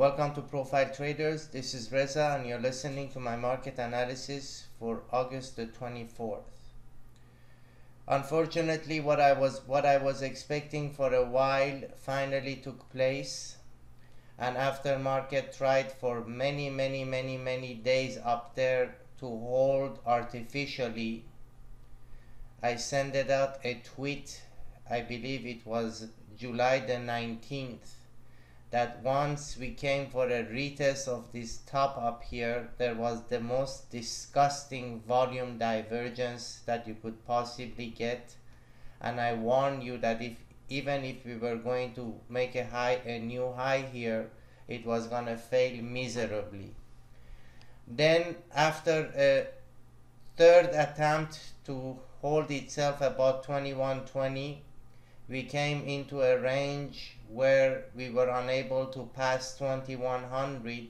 Welcome to Profiletraders. This is Reza and you're listening to my market analysis for August the 24th. Unfortunately, what I was expecting for a while finally took place, and after market tried for many days up there to hold artificially, I sent out a tweet, I believe it was July the 19th, that once we came for a retest of this top up here, there was the most disgusting volume divergence that you could possibly get, and I warned you that even if we were going to make a new high here, it was gonna fail miserably. Then after a third attempt to hold itself about 2120, we came into a range where we were unable to pass 2100,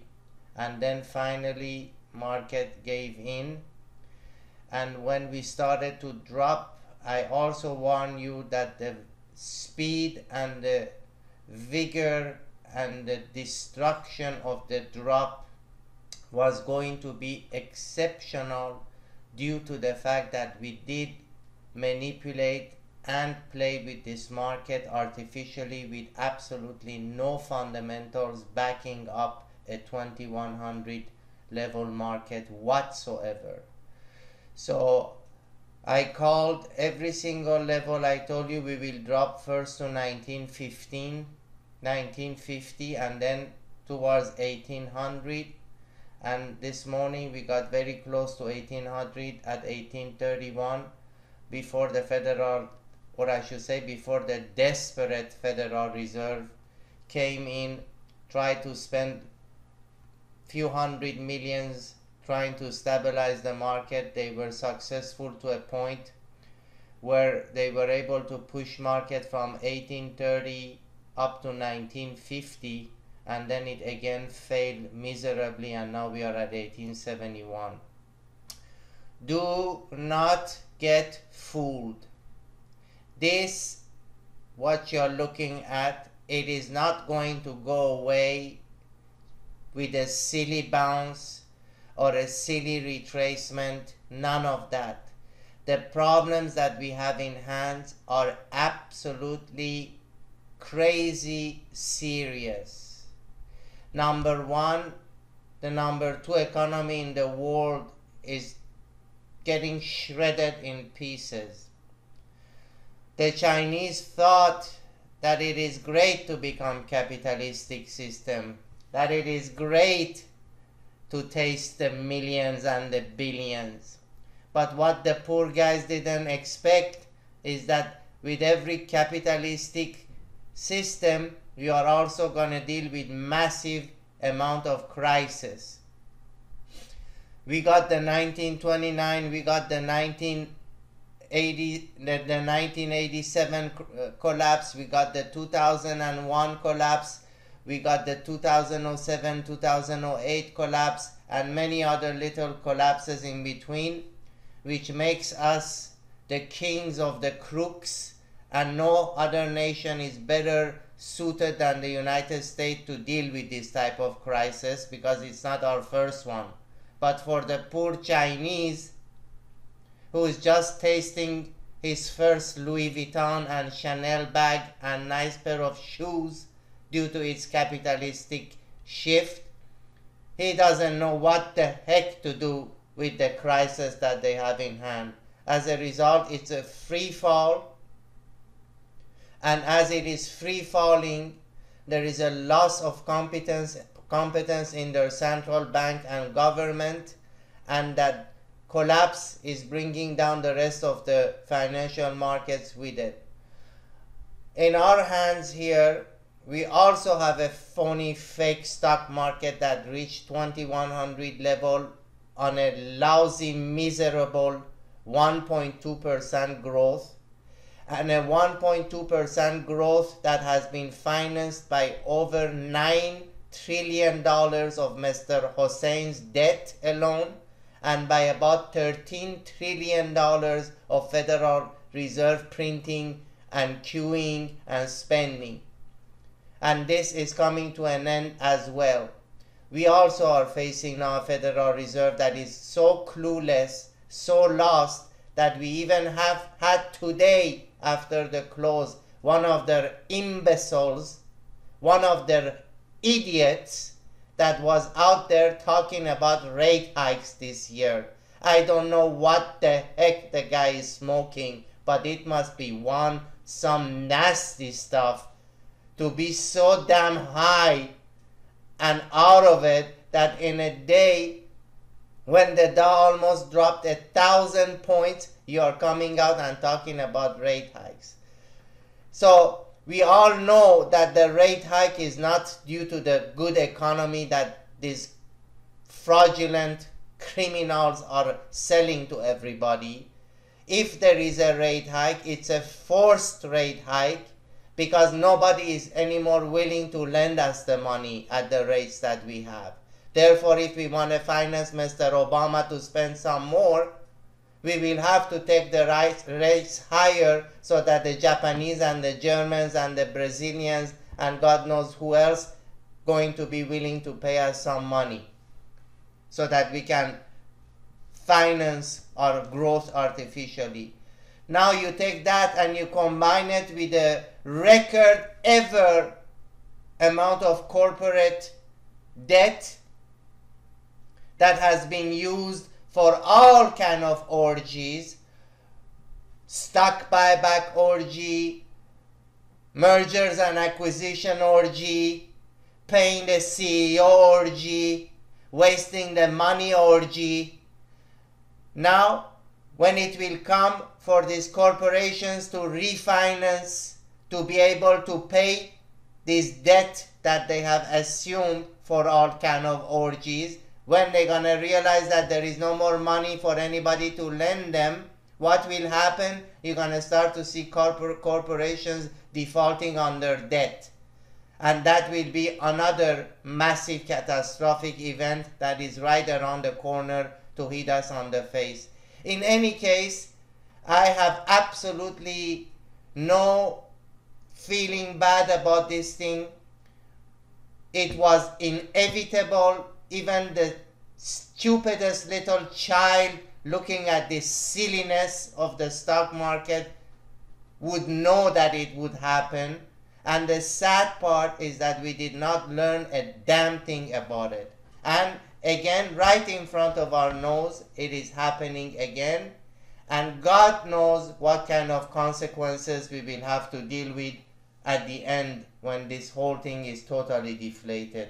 and then finally market gave in. And when we started to drop, I also warned you that the speed and the vigor and the destruction of the drop was going to be exceptional due to the fact that we did manipulate and play with this market artificially with absolutely no fundamentals backing up a 2100 level market whatsoever. So I called every single level. I told you we will drop first to 1950 and then towards 1800, and this morning we got very close to 1800 at 1831 before the Federal, or I should say before the desperate Federal Reserve came in, tried to spend few hundred millions trying to stabilize the market. They were successful to a point where they were able to push market from 1830 up to 1950, and then it again failed miserably, and now we are at 1871. Do not get fooled. This, what you're looking at, it is not going to go away with a silly bounce or a silly retracement, none of that. The problems that we have in hand are absolutely crazy serious. Number one, the number two economy in the world is getting shredded in pieces. The Chinese thought that it is great to become capitalistic system, that it is great to taste the millions and the billions. But what the poor guys didn't expect is that with every capitalistic system, you are also going to deal with massive amount of crisis. We got the 1929, we got the 1987 collapse, we got the 2001 collapse, we got the 2007, 2008 collapse, and many other little collapses in between, which makes us the kings of the crooks, and no other nation is better suited than the United States to deal with this type of crisis, because it's not our first one. But for the poor Chinese, who is just tasting his first Louis Vuitton and Chanel bag and nice pair of shoes due to its capitalistic shift, he doesn't know what the heck to do with the crisis that they have in hand. As a result, it's a free fall, and as it is free falling, there is a loss of competence in their central bank and government, and that collapse is bringing down the rest of the financial markets with it. In our hands here, we also have a phony fake stock market that reached 2100 level on a lousy, miserable 1.2% growth, and a 1.2% growth that has been financed by over $9 trillion of Mr. Hussein's debt alone, and by about $13 trillion of Federal Reserve printing and QEing and spending. and this is coming to an end as well. We also are facing now a Federal Reserve that is so clueless, so lost, that we even have had today, after the close, one of their imbeciles, one of their idiots that was out there talking about rate hikes this year. I don't know what the heck the guy is smoking, but it must be some nasty stuff to be so damn high and out of it that in a day when the Dow almost dropped 1,000 points, you are coming out and talking about rate hikes. So we all know that the rate hike is not due to the good economy that these fraudulent criminals are selling to everybody. If there is a rate hike, it's a forced rate hike because nobody is anymore willing to lend us the money at the rates that we have. Therefore, if we want to finance Mr. Obama to spend some more, we will have to take the rates higher so that the Japanese and the Germans and the Brazilians and God knows who else going to be willing to pay us some money so that we can finance our growth artificially. Now you take that and you combine it with the record ever amount of corporate debt that has been used for all kind of orgies, stock buyback orgy, mergers and acquisition orgy, paying the CEO orgy, wasting the money orgy. Now, when it will come for these corporations to refinance, to be able to pay this debt that they have assumed for all kind of orgies, when they're going to realize that there is no more money for anybody to lend them, what will happen? You're going to start to see corporations defaulting on their debt. And that will be another massive catastrophic event that is right around the corner to hit us on the face. In any case, I have absolutely no feeling bad about this thing. It was inevitable. Even the stupidest little child looking at this silliness of the stock market would know that it would happen. And the sad part is that we did not learn a damn thing about it. And again, right in front of our nose, it is happening again. And God knows what kind of consequences we will have to deal with at the end when this whole thing is totally deflated.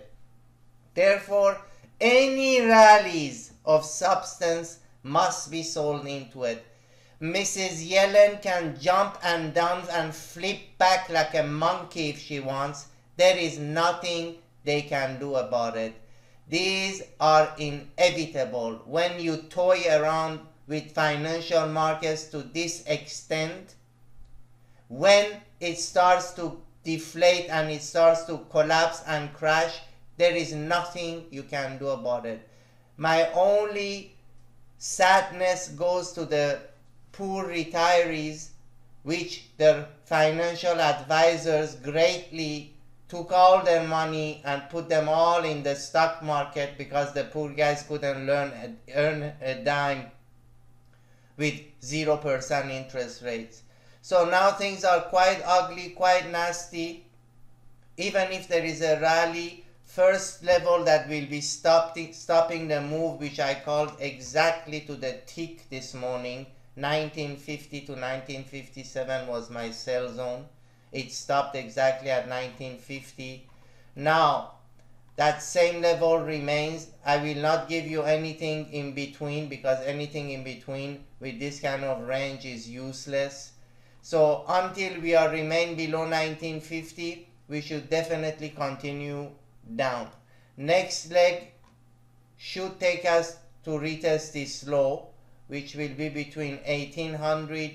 Therefore, any rallies of substance must be sold into it. Mrs. Yellen can jump and dance and flip back like a monkey if she wants. There is nothing they can do about it. These are inevitable. When you toy around with financial markets to this extent, when it starts to deflate and it starts to collapse and crash, there is nothing you can do about it. My only sadness goes to the poor retirees, which their financial advisors greatly took all their money and put them all in the stock market because the poor guys couldn't earn a dime with 0% interest rates. So now things are quite ugly, quite nasty. Even if there is a rally, first level that will be stopping the move, which I called exactly to the tick this morning, 1950 to 1957 was my sell zone. It stopped exactly at 1950. Now, that same level remains. I will not give you anything in between because anything in between with this kind of range is useless. So until we remain below 1950, we should definitely continue down. Next leg should take us to retest this low, which will be between 1800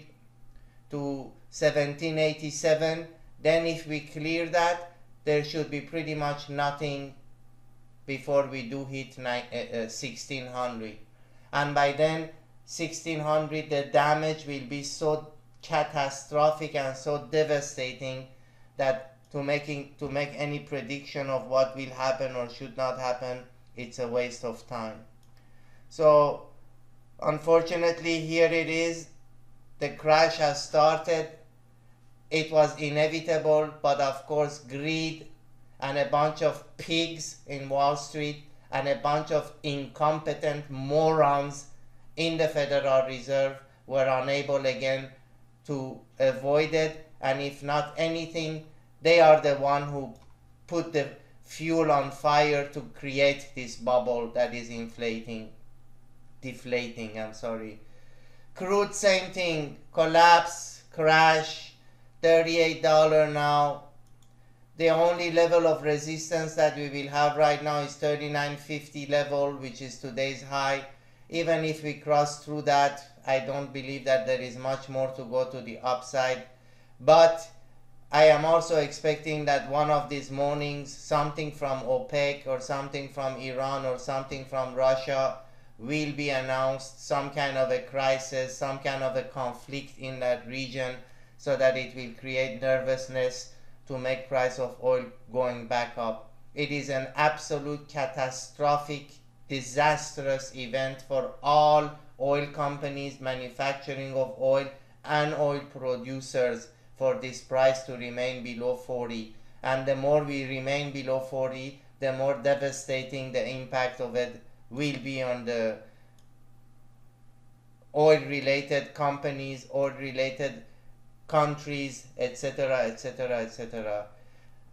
to 1787. Then if we clear that, there should be pretty much nothing before we do hit 1600. And by then 1600, the damage will be so catastrophic and so devastating that to make any prediction of what will happen or should not happen. It's a waste of time. So unfortunately, here it is. The crash has started. It was inevitable, but of course greed and a bunch of pigs in Wall Street and a bunch of incompetent morons in the Federal Reserve were unable again to avoid it. And if not anything, they are the one who put the fuel on fire to create this bubble that is deflating, I'm sorry. Crude, same thing, collapse, crash, $38 now. The only level of resistance that we will have right now is 39.50 level, which is today's high. Even if we cross through that, I don't believe that there is much more to go to the upside. But I am also expecting that one of these mornings, something from OPEC or something from Iran or something from Russia will be announced, some kind of a crisis, some kind of a conflict in that region, so that it will create nervousness to make price of oil going back up. It is an absolute catastrophic, disastrous event for all oil companies manufacturing of oil and oil producers for this price to remain below 40. And the more we remain below 40, the more devastating the impact of it will be on the oil related companies, oil related countries, etc., etc., etc.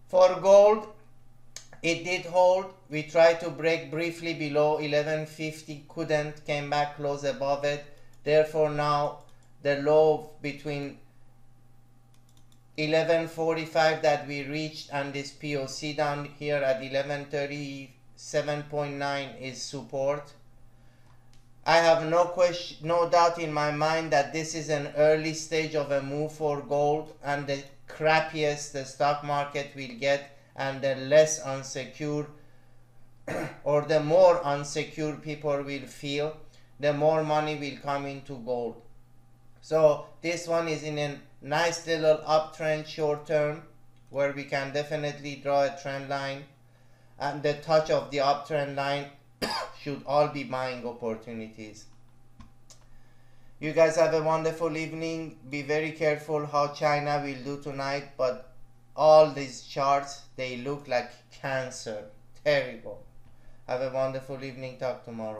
For gold, it did hold. We tried to break briefly below 1150, couldn't, came back close above it. Therefore now the low between 1145 that we reached and this POC down here at 1137.9 is support. I have no doubt in my mind that this is an early stage of a move for gold, and the crappiest the stock market will get and the less unsecure or the more unsecure people will feel, the more money will come into gold. So this one is in a nice little uptrend short term, where we can definitely draw a trend line, and the touch of the uptrend line should all be buying opportunities. You guys have a wonderful evening. Be very careful how China will do tonight, but all these charts, they look like cancer. Terrible. Have a wonderful evening. Talk tomorrow.